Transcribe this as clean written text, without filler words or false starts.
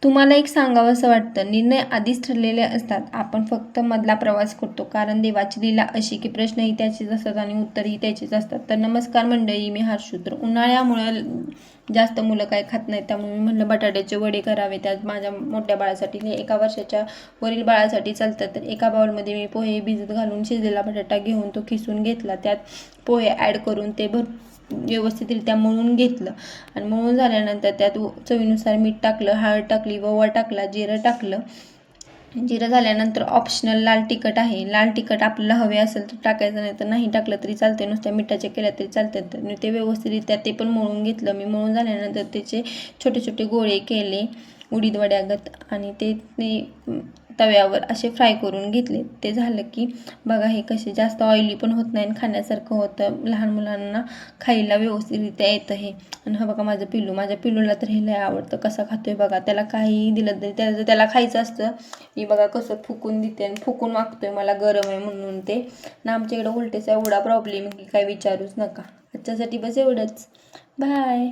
तुम्हाला एक सांगावंसं वाटतं, निर्णय आधीच ठरलेले असतात. आपण फक्त मधला प्रवास करतो. कारण देवाची लीला अशी की प्रश्नही त्याचेच असतात आणि उत्तरही त्याचेच असतात. तर नमस्कार मंडळी, मी हर्षू. तर उन्हाळ्यामुळे जास्त मुलं काही खात नाहीत, त्यामुळे मी म्हटलं बटाट्याचे वडे करावे. त्यात माझ्या मोठ्या बाळासाठी, 1 वर्षाच्या वरील बाळासाठी चालतात. तर एका बाउलमध्ये मी पोहे भिजत घालून शिजलेला बटाटा घेऊन तो खिसून घेतला. त्यात पोहे ॲड करून ते व्यवस्थितरित्या मळून घेतलं आणि मळून झाल्यानंतर त्यात चवीनुसार मीठ टाकलं, हळद टाकली, ओवा टाकला, जिरं टाकलं. जिरं झाल्यानंतर ऑप्शनल लाल तिखट आहे. लाल तिखट आपल्याला हवे असेल तर टाकायचं, नाही तर नाही टाकलं तरी चालते. नुसत्या मिठाच्या केल्या तरी चालतात. आणि ते व्यवस्थितरित्या ते पण मळून घेतलं मी. मळून झाल्यानंतर त्याचे छोटे छोटे गोळे केले उडीद वड्यागत आणि ते तव्यावर असे फ्राय करून घेतले. ते झालं की बघा, हे कसे जास्त ऑइली पण होत नाही आणि खाण्यासारखं होतं. लहान मुलांना खायला व्यवस्थितरित्या येतं हे. आणि हा बघा माझं माझ्या पिल्लूला तर हे लय आवडतं. कसा खातोय बघा. त्याला काहीही दिलं तरी त्याला खायचं असतं. मी बघा कसं फुकून देते आणि फुकून मागतोय, मला गरम आहे म्हणून. ते ना आमच्या इकडं उलटेचा एवढा प्रॉब्लेम की काही विचारूच नका. आजच्यासाठी बस एवढंच. बाय.